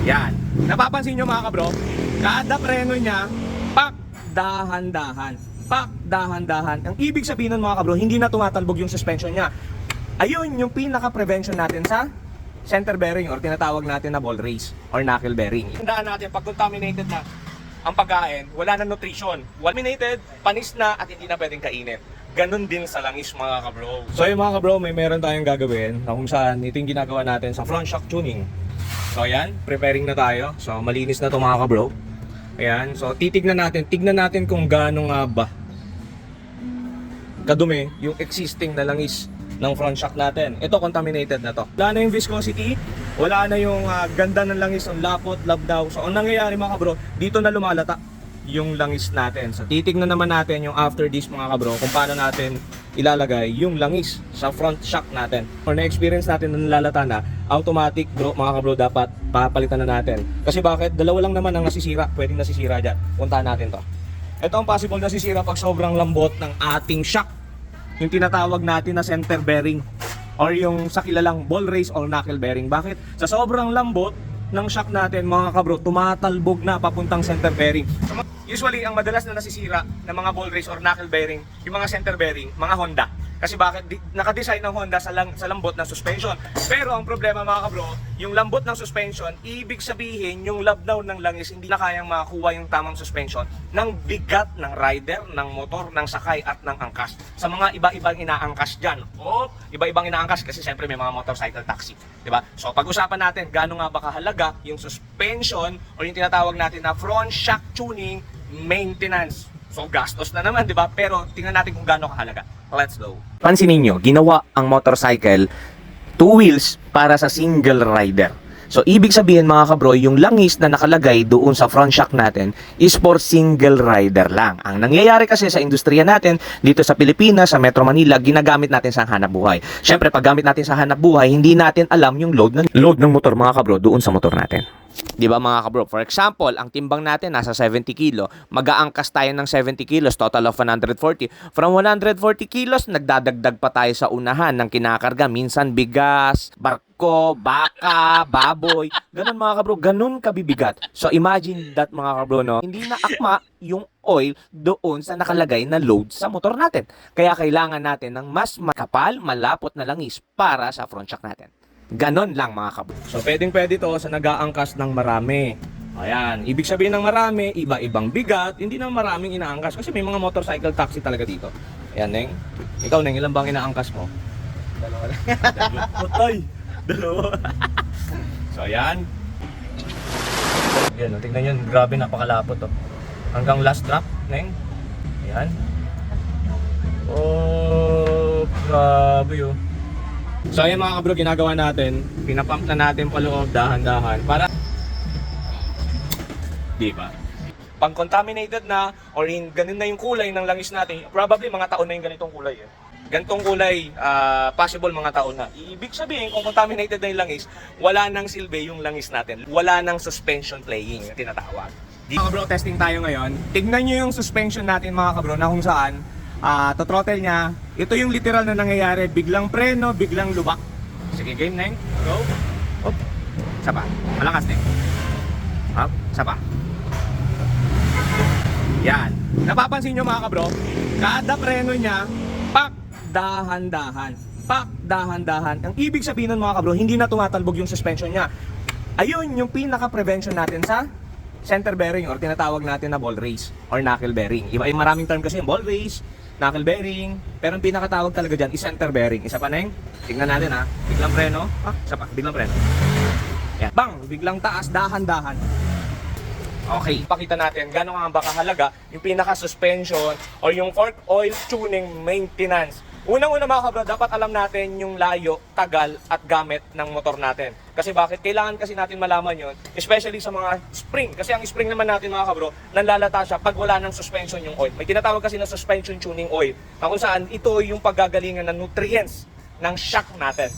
Yan. Napapansin nyo mga kabro, kada preno niya, pak, dahan-dahan. Pak, dahan-dahan. Ang ibig sabihin nun mga kabro, hindi na tumatalbog yung suspension niya. Ayun yung pinaka-prevention natin sa center bearing or tinatawag natin na ball race or knuckle bearing. Tandaan natin, pag contaminated na ang pagkain, wala na nutrition. Contaminated, panis na at hindi na pwedeng kainin. Ganon din sa langis mga kabro. So yung mga kabro, may meron tayong gagawin na kung saan ito yung ginagawa natin sa front shock tuning. So ayan, preparing na tayo. So malinis na ito mga kabro. Ayan, so tignan natin kung gaano nga ba kadumi yung existing na langis ng front shock natin. Ito contaminated na to. Wala na yung viscosity, wala na yung ganda ng langis, ang lapot, labdaw. So ang nangyayari mga kabro, dito na lumalata yung langis natin. So titignan naman natin yung after this mga kabro kung paano natin ilalagay yung langis sa front shock natin. Or na-experience natin na nalalata na, automatic bro mga kabro dapat papalitan na natin. Kasi bakit? Dalawa lang naman ang nasisira, pwedeng nasisira dyan. Puntahan natin to. Ito ang possible nasisira pag sobrang lambot ng ating shock. Yung tinatawag natin na center bearing or yung sa kilalang ball race or knuckle bearing. Bakit? Sa sobrang lambot ng shock natin mga kabro, tumatalbog na papuntang center bearing. Usually, ang madalas na nasisira ng mga ball race or knuckle bearing, yung mga center bearing, mga Honda. Kasi bakit? Nakadesign ng Honda sa lambot ng suspension. Pero ang problema mga kabro, yung lambot ng suspension, ibig sabihin yung labnaw ng langis hindi na kayang makakuha yung tamang suspension ng bigat ng rider, ng motor, ng sakay at ng angkas. Sa mga iba-ibang inaangkas dyan. O iba-ibang inaangkas kasi siyempre may mga motorcycle taxi. Diba? So pag-usapan natin gaano nga ba kahalaga yung suspension o yung tinatawag natin na front shock tuning maintenance. So gastos na naman, di ba? Pero tingnan natin kung gaano kahalaga. Let's go. Pansinin nyo, ginawa ang motorcycle 2 wheels para sa single rider. So ibig sabihin mga kabro, yung langis na nakalagay doon sa front shock natin is for single rider lang. Ang nangyayari kasi sa industriya natin dito sa Pilipinas, sa Metro Manila, ginagamit natin sa hanap buhay. Syempre pag gamit natin sa hanap buhay, hindi natin alam yung load ng motor mga kabro doon sa motor natin. Di ba mga kabro? For example, ang timbang natin nasa 70 kilo. Mag-aangkas tayo ng 70 kilos, total of 140. From 140 kilos, nagdadagdag pa tayo sa unahan ng kinakarga. Minsan bigas, barko, baka, baboy. Ganun mga kabro, ganun kabibigat. So imagine that mga kabro, no? Hindi na akma yung oil doon sa nakalagay na load sa motor natin. Kaya kailangan natin ng mas makapal, malapot na langis para sa front shock natin. Ganon lang mga kabro. So pwede to sa nag-aangkas ng marami. Ayan, ibig sabihin ng marami, iba-ibang bigat, hindi na maraming inaangkas kasi may mga motorcycle taxi talaga dito. Ayan, Neng. Ikaw, Neng, ilan bang inaangkas mo? Dalawa lang. Patay! Dalawa. So ayan. Ayan, tingnan yun, grabe napakalapot to. Hanggang last drop, Neng. Ayan. Oh, grabe yun. So ayan mga kabro, ginagawa natin, pinapump na natin paloob dahan-dahan para di ba? Pag contaminated na or ganun na yung kulay ng langis natin, probably mga taon na yung ganitong kulay eh. Ganitong kulay, possible mga taon na. Ibig sabihin kung contaminated na yung langis, wala nang silbi yung langis natin. Wala nang suspension playing, tinatawag. Mga kabro, testing tayo ngayon. Tignan nyo yung suspension natin mga kabro na kung saan to-throttle niya. Ito yung literal na nangyayari. Biglang preno, biglang lubak. Sige, game, Neng. Go. Hop. Isa pa. Malakas, Neng. Hop. Isa pa. Yan. Napapansin nyo mga kabro, kada preno niya, pak, dahan-dahan. Pak, dahan-dahan. Ang ibig sabihin nun mga kabro, hindi na tumatalbog yung suspension niya. Ayun yung pinaka-prevention natin sa center bearing or tinatawag natin na ball race or knuckle bearing. Iba yung maraming term kasi yung ball race, knuckle bearing, pero ang pinakatawag talaga dyan is center bearing. Isa pa, Neng. Tingnan natin ha. Biglang preno. Isa pa. Biglang preno. Yan. Bang! Biglang taas, dahan-dahan. Okay. Pakita natin gano'n nga ba kahalaga yung pinaka-suspension or yung fork oil tuning maintenance. Unang-una mga kabro, dapat alam natin yung layo, tagal at gamit ng motor natin. Kasi bakit? Kailangan kasi natin malaman yon, especially sa mga spring. Kasi ang spring naman natin mga kabro, nanlalata siya pag wala ng suspension yung oil. May tinatawag kasi na suspension tuning oil, kung saan ito yung paggagalingan ng nutrients ng shock natin.